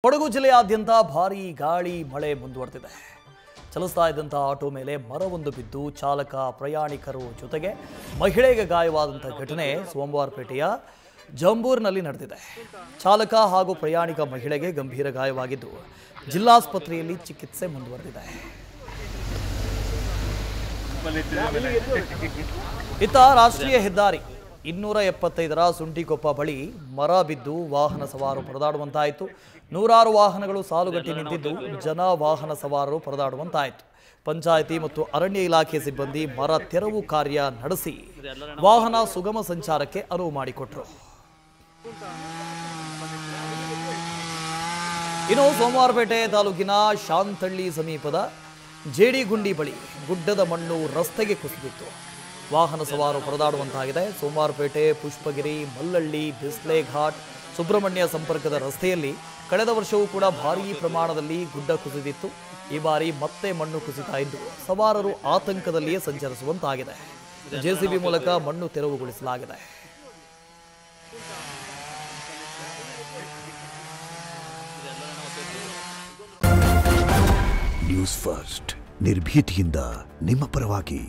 ಕೊಡಗು ಜಿಲ್ಲೆಯಾದ್ಯಂತ ಭಾರೀ ಗಾಳಿ ಮಳೆ ಮುಂದುವರೆದಿದೆ. ಚಲಿಸ್ತಾ ಇದ್ದಂತ ಆಟೋ ಮೇಲೆ ಮರವೊಂದು ಬಿದ್ದು ಚಾಲಕ ಪ್ರಯಾಣಿಕರು ಜೊತೆಗೆ ಮಹಿಳೆಗೆ ಗಾಯವಾದಂತ ಘಟನೆ ಸೋಮವಾರಪೇಟೆಯ ಜಂಬೂರಿನಲ್ಲಿ ನಡೆದಿದೆ. ಚಾಲಕ ಹಾಗೂ ಪ್ರಯಾಣಿಕ ಮಹಿಳೆಗೆ ಗಂಭೀರ ಗಾಯವಾಗಿದ್ದು ಜಿಲ್ಲಾಸ್ಪತ್ರೆಯಲ್ಲಿ ಚಿಕಿತ್ಸೆ ಮುಂದುವರೆದಿದೆ. ಇತ್ತ ರಾಷ್ಟ್ರೀಯ ಹೆದ್ದಾರಿ 275ರ ಸುಂಟಿಕೊಪ್ಪ ಬಳಿ ಮರ ಬಿದ್ದು ವಾಹನ ಸವಾರರು ಪರದಾಡುವಂತಾಯಿತು. ನೂರಾರು ವಾಹನಗಳು ಸಾಲುಗಟ್ಟಿ ನಿಂತಿದ್ದು ಜನ ವಾಹನ ಸವಾರರು ಪರದಾಡುವಂತಾಯಿತು. ಪಂಚಾಯಿತಿ ಮತ್ತು ಅರಣ್ಯ ಇಲಾಖೆ ಸಿಬ್ಬಂದಿ ಮರ ತೆರವು ಕಾರ್ಯ ನಡೆಸಿ ವಾಹನ ಸುಗಮ ಸಂಚಾರಕ್ಕೆ ಅನುವು ಮಾಡಿಕೊಟ್ರು. ಇನ್ನು ಸೋಮವಾರಪೇಟೆ ತಾಲೂಕಿನ ಶಾಂತಳ್ಳಿ ಸಮೀಪದ ಜೇಡಿಗುಂಡಿ ಬಳಿ ಗುಡ್ಡದ ಮಣ್ಣು ರಸ್ತೆಗೆ ಕುಸಿದಿತ್ತು. ವಾಹನ ಸವಾರರು ಪರದಾಡುವಂತಾಗಿದೆ. ಸೋಮವಾರಪೇಟೆ, ಪುಷ್ಪಗಿರಿ, ಮಲ್ಲಳ್ಳಿ, ಬಿಸ್ಲೆ ಘಾಟ್, ಸುಬ್ರಹ್ಮಣ್ಯ ಸಂಪರ್ಕದ ರಸ್ತೆಯಲ್ಲಿ ಕಳೆದ ವರ್ಷವೂ ಕೂಡ ಭಾರೀ ಪ್ರಮಾಣದಲ್ಲಿ ಗುಡ್ಡ ಕುಸಿದಿತ್ತು. ಈ ಬಾರಿ ಮತ್ತೆ ಮಣ್ಣು ಕುಸಿತಾ ಇದ್ದು ಸವಾರರು ಆತಂಕದಲ್ಲಿಯೇ ಸಂಚರಿಸುವಂತಾಗಿದೆ. ಜೆಸಿಬಿ ಮೂಲಕ ಮಣ್ಣು ತೆರವುಗೊಳಿಸಲಾಗಿದೆ. ನ್ಯೂಸ್ ಫಸ್ಟ್ ನಿರ್ಭೀತಿಯಿಂದ ನಿಮ್ಮ ಪರವಾಗಿ.